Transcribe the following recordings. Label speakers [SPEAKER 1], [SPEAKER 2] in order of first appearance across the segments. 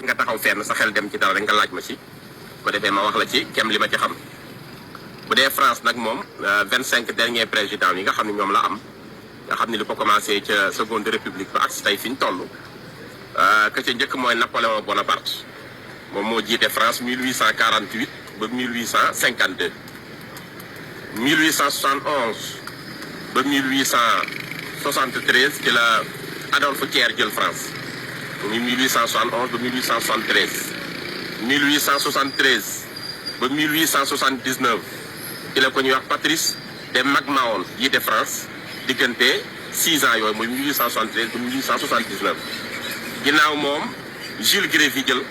[SPEAKER 1] nga taxaw fenn sa xel dem ci dara rek nga laaj ma ci ko defee ma wax la ci kem li ma ci xam bu dee France nag moom 25 derniers présidents yi nga xam ne ñoom la am nga xam ne li ko commencé ca seconde république ba ak si tey fi ñu toll ka ca njëkk mooy Napoléon Bonaparte moom moo jiite France 1848 ba 1852 1871 ba 1873 ci la Adolphe Thiers jël France muy 1871 ba 1873 1873 ba 1879 ci la ko ñuy wax Patrice de Mac-Mahon jiite France diggante 6 ans yooyu muy 1873 ba 1879 ginnaaw moom Jules Grévy jël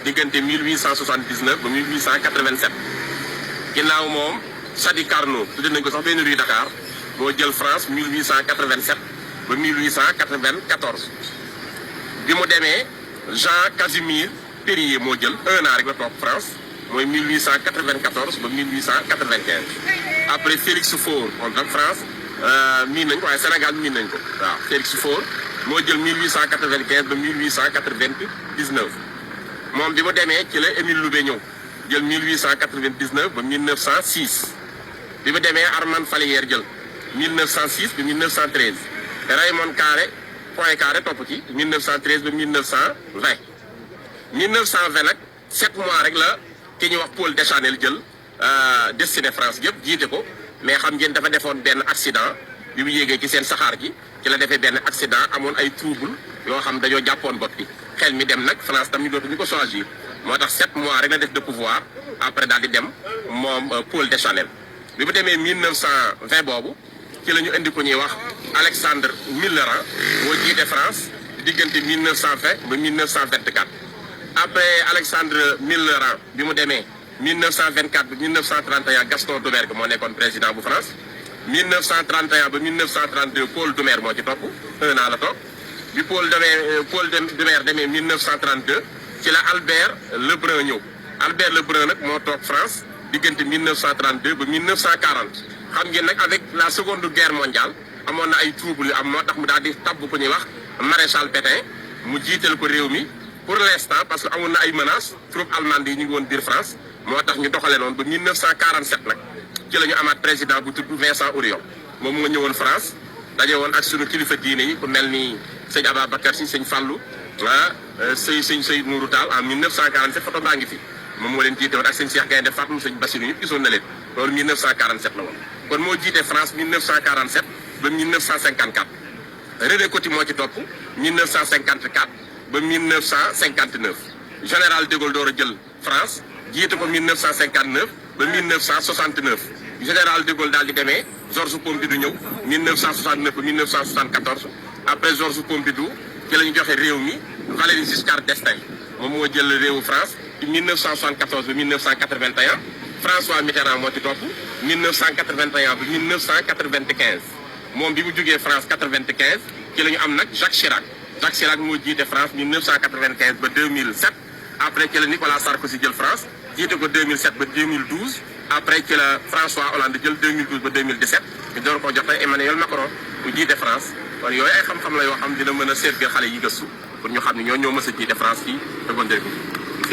[SPEAKER 1] diggante 1879 ba 1887 ginnaaw moom Sadi Carnot tudd nañ ko sax benn rue Dakar moo jël France 1887 ba 1894 bi mu demee Jean Casimir Périer moo jël 1 an rek la toog France mooy 1894 ba 1895 après Félix Faure moom nag France miin nañ ko waaye Sénégal miin nañ ko waaw Félix Faure moo jël 1895 ba 1899 moom bi mu demee ci la Émile Loubet ñëw jël 1899 ba 1906 bi mu demee Armand Fallières jël 1906 ba 1913 Raymond Poincaré topp ci 1913 ba 1920 1920 nag 7 mois rek la ki ñuy wax Paul Deschanel jël destiné France yëpp jiite ko mais xam ngeen dafa defoon benn accident bi mu yéegee ci seen saxaar gi ci la defee benn accident amoon ay trouble yoo xam dañoo jàppoon bopp bi xel mi dem nag France tam ñu dootuñu ko choisir moo tax 7 mois rek la def de pouvoir après daal di dem moom Paul Deschanel bi mu demee 1920 boobu ci la ñu indi ko ñuy wax Alexandre Mitterrand moo jiite France diggante 1920 ba 1924 après Alexandre Mitterrand bi mu demee 1924 ba 1931 Gaston Doumergue moo nekkoon président bu France 1931 ba 1932 Paul Doumer moo ci topp 1 an la toog bi Paul Doumer demee 1932 ci la Albert Lebrun ñëw Albert Lebrun nag moo toog France diggante 1932 ba 1940 xam ngeen nag avec la seconde guerre mondiale amoon na ay troubles yu am moo tax mu daal di tabb ko ñuy wax maréchal Pétain mu jiital ko réew mi pour l'instant parce que amoon na ay menaces troupes allemandes yi ñu ngi woon biir France moo tax ñu doxalee noonu ba 1947 nag ci la ñu amaat président bu tudd Vincent Auriol moom moo ñëwoon France daje woon ak sunu kilifa diine yi ku mel ni sëñ Ababacar Si sëñ Fallou sëñ Nourou Tall en 1947 photo baa ngi fi moom moo leen jiite woon ak sëñ Cheikh Gaynde Fatma sëñ Bassirou ñëpp gisoon na leen loolu 1947 la woon kon moo jiite France 1947 ba 1954 René Coty moo ci topp 1954 ba 1959 général de Gaulle door a jël France jiite ko 1959 ba 1969 général de Gaulle daal di demee Georges Pompidou ñëw 1969 ba 1974 après Georges Pompidou ci la ñu joxe réew mi Valéry Giscard d'Estaing moom moo jël réewu France ci 1974 ba 1981 François Mitterrand moo ci topp 1981 ba 1995 moom bi mu jógee France 95 ci la ñu am nag Jacques Chirac moo jiite France 1995 ba 2007 après ci la Nicolas Sarkozy jël France jiite ko 2007 ba 2012 après ci la François Hollande jël 2012 ba 2017 ñu door ko jox tey Emmanuel Macron mu jiite France kon yooyu ay xam-xam la yoo xam dina mën a servir xale yi gëstu pour ñu xam ne ñoo mës a jiite France fii secondaire bi